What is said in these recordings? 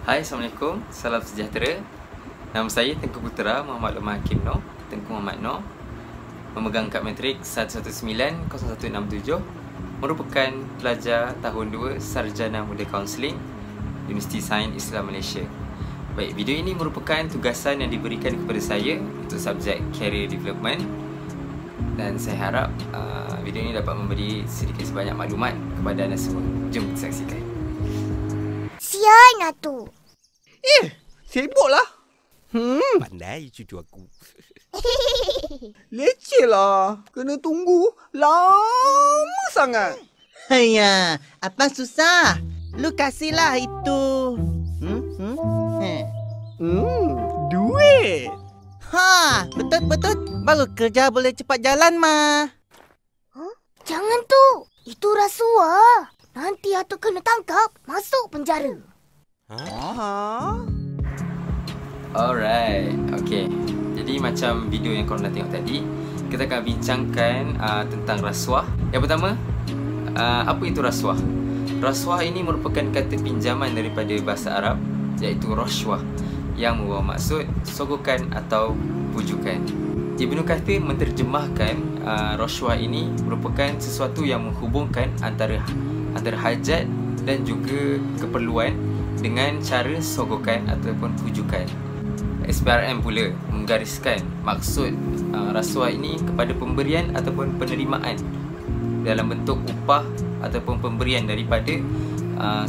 Hai, Assalamualaikum. Salam sejahtera. Nama saya Tengku Putera Muhammad Lemah Hakim Noh, Tengku Muhammad Noh, memegang kad matrik 1190167, merupakan pelajar tahun 2 Sarjana Muda Kaunseling Universiti Sains Islam Malaysia. Baik, video ini merupakan tugasan yang diberikan kepada saya untuk subjek Career Development, dan saya harap video ini dapat memberi sedikit sebanyak maklumat kepada anda semua. Jom kita saksikan. Sian lah tu. Sibuklah. Pandai cucu aku. Leceh lah. Kena tunggu lama sangat. Hanya, apa susah? Lu kasihlah itu. Duit. Ha, betul-betul. Baru kerja boleh cepat jalan, Ma. Jangan tu. Itu rasuah. Nanti Atuk kena tangkap, masuk penjara. Alright, okay. Jadi macam video yang korang dah tengok tadi, kita akan bincangkan tentang rasuah. Yang pertama, apa itu rasuah? Rasuah ini merupakan kata pinjaman daripada bahasa Arab, iaitu rashwah, yang membawa maksud sogokan atau pujukan. Ibnu Kathir menterjemahkan rashwah ini merupakan sesuatu yang menghubungkan antara hajat dan juga keperluan dengan cara sogokan ataupun pujukan. SPRM pula menggariskan maksud rasuah ini kepada pemberian ataupun penerimaan dalam bentuk upah ataupun pemberian daripada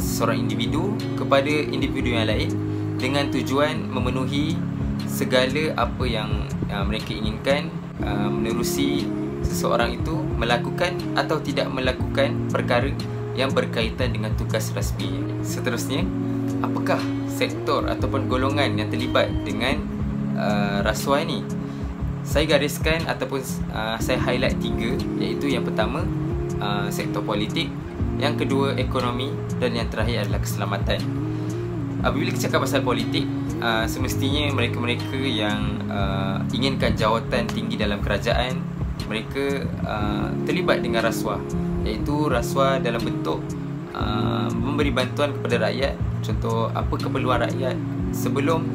seorang individu kepada individu yang lain dengan tujuan memenuhi segala apa yang mereka inginkan, menerusi seseorang itu melakukan atau tidak melakukan perkara yang berkaitan dengan tugas rasmi. Seterusnya, apakah sektor ataupun golongan yang terlibat dengan rasuah ini? Saya gariskan ataupun saya highlight 3, iaitu yang pertama sektor politik, yang kedua ekonomi, dan yang terakhir adalah keselamatan. Apabila kita cakap pasal politik, semestinya mereka-mereka yang inginkan jawatan tinggi dalam kerajaan, mereka terlibat dengan rasuah, iaitu rasuah dalam bentuk memberi bantuan kepada rakyat. Contoh, apa keperluan rakyat sebelum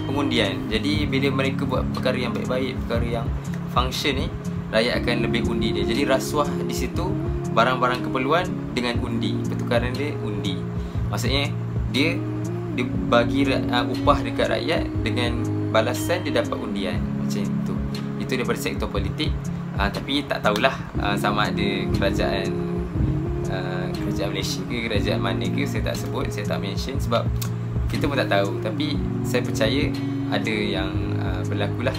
pengundian. Jadi bila mereka buat perkara yang baik-baik, perkara yang function ni, rakyat akan lebih undi dia. Jadi rasuah di situ barang-barang keperluan dengan undi, pertukaran dia undi. Maksudnya dia bagi upah dekat rakyat dengan balasan dia dapat undian. Macam itu. Itu daripada sektor politik. Tapi tak tahulah sama ada kerajaan Malaysia ke kerajaan mana ke, saya tak sebut, saya tak mention sebab kita pun tak tahu. Tapi saya percaya ada yang berlaku lah.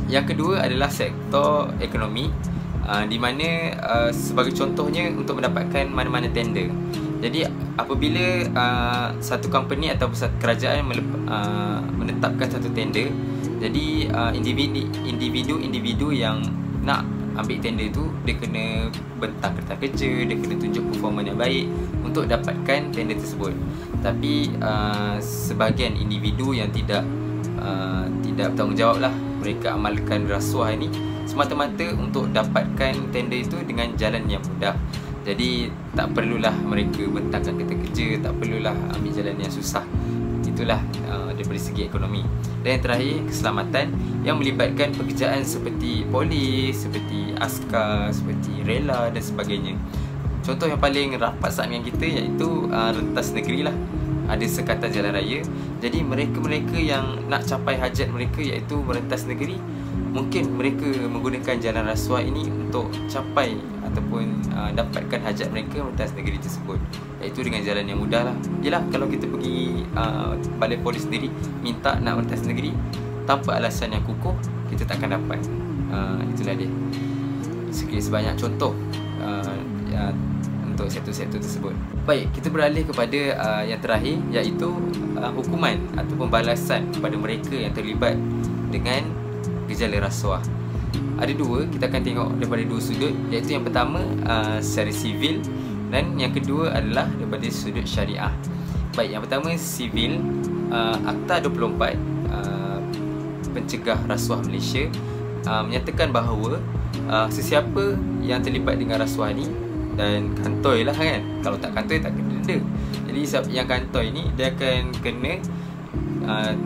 Yang kedua adalah sektor ekonomi, di mana sebagai contohnya untuk mendapatkan mana-mana tender. Jadi apabila satu company atau satu kerajaan menetapkan satu tender, jadi individu yang nak ambil tender tu, dia kena bentang kertas kerja, dia kena tunjuk performa yang baik untuk dapatkan tender tersebut. Tapi sebahagian individu yang tidak bertanggungjawab lah, mereka amalkan rasuah ini semata-mata untuk dapatkan tender itu dengan jalan yang mudah. Jadi tak perlulah mereka bentangkan kertas kerja, tak perlulah ambil jalan yang susah. Itulah daripada segi ekonomi. Dan yang terakhir, keselamatan, yang melibatkan pekerjaan seperti polis, seperti askar, seperti rela dan sebagainya. Contoh yang paling rapat saat dengan kita iaitu rentas negeri lah. Ada sekatan jalan raya. Jadi mereka-mereka yang nak capai hajat mereka iaitu merentas negeri, mungkin mereka menggunakan jalan rasuah ini untuk capai ataupun dapatkan hajat mereka merentas negeri tersebut, iaitu dengan jalan yang mudah lah. Yelah, kalau kita pergi balai polis sendiri minta nak merentas negeri tanpa alasan yang kukuh, kita takkan dapat. Itulah dia sikit sebanyak contoh untuk sektor-sektor tersebut. Baik, kita beralih kepada yang terakhir, iaitu hukuman ataupun balasan kepada mereka yang terlibat dengan gejala rasuah. Ada dua, kita akan tengok daripada dua sudut, iaitu yang pertama secara sivil dan yang kedua adalah daripada sudut syariah. Baik, yang pertama sivil, Akta 24 Pencegah Rasuah Malaysia menyatakan bahawa sesiapa yang terlibat dengan rasuah ni dan kantoi lah kan. Kalau tak kantoi tak kena denda. Jadi yang kantoi ni dia akan kena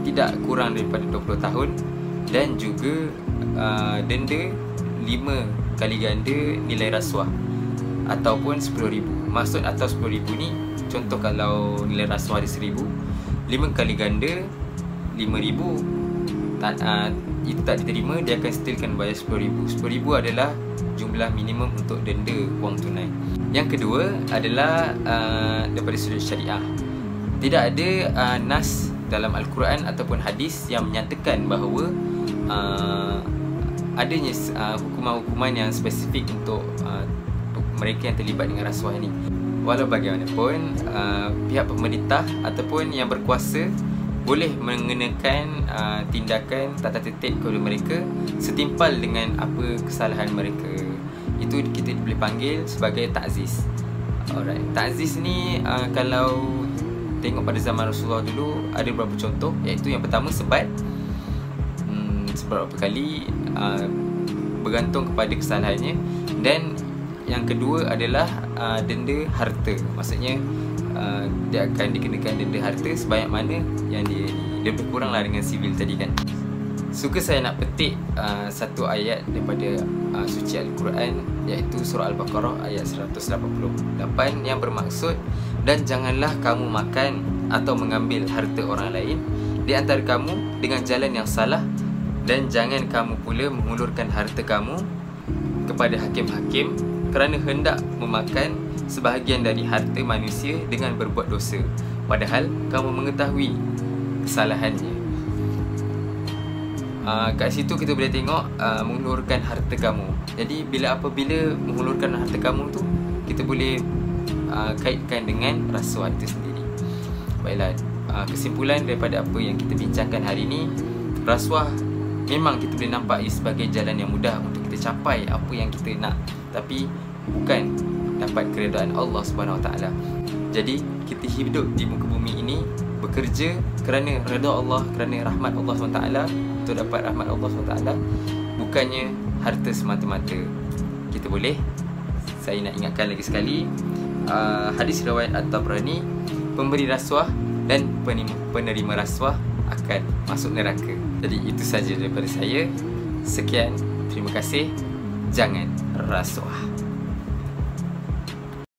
tidak kurang daripada 20 tahun dan juga denda 5 kali ganda nilai rasuah ataupun RM10,000. Maksud atau RM10,000 ni, contoh kalau nilai rasuah dia RM1,000, 5 kali ganda RM5,000 itu tak diterima, dia akan still kena bayar RM10,000. RM10,000 adalah jumlah minimum untuk denda wang tunai. Yang kedua adalah daripada sudut syariah. Tidak ada nas dalam Al-Quran ataupun hadis yang menyatakan bahawa adanya hukuman-hukuman yang spesifik untuk mereka yang terlibat dengan rasuah ini. Walau bagaimanapun, pihak pemerintah ataupun yang berkuasa boleh mengenakan tindakan tata tertib kepada mereka setimpal dengan apa kesalahan mereka. Itu kita boleh panggil sebagai ta'ziz. Alright, ta'ziz ni kalau tengok pada zaman Rasulullah dulu ada beberapa contoh, iaitu yang pertama sebat. Beberapa kali bergantung kepada kesalahannya. Dan yang kedua adalah denda harta. Maksudnya dia akan dikenakan denda harta sebanyak mana yang dia lebih kurang lah dengan sivil tadi kan. Suka saya nak petik satu ayat daripada suci Al-Quran, iaitu surah Al-Baqarah ayat 188 yang bermaksud, dan janganlah kamu makan atau mengambil harta orang lain di antara kamu dengan jalan yang salah, dan jangan kamu pula mengulurkan harta kamu kepada hakim-hakim kerana hendak memakan sebahagian dari harta manusia dengan berbuat dosa, padahal kamu mengetahui kesalahannya. Kat situ kita boleh tengok mengulurkan harta kamu. Jadi apabila mengulurkan harta kamu tu, kita boleh kaitkan dengan rasuah itu sendiri. Baiklah, kesimpulan daripada apa yang kita bincangkan hari ini, rasuah memang kita boleh nampak ia sebagai jalan yang mudah untuk kita capai apa yang kita nak, tapi bukan dapat keredaan Allah Subhanahu Wa Taala. Jadi kita hidup di muka bumi ini bekerja kerana redha Allah, kerana rahmat Allah SWT, untuk dapat rahmat Allah SWT, bukannya harta semata-mata. Kita boleh, saya nak ingatkan lagi sekali, hadis riwayat At-Tabrani, pemberi rasuah dan penerima rasuah akan masuk neraka. Jadi itu saja daripada saya. Sekian, terima kasih. Jangan rasuah.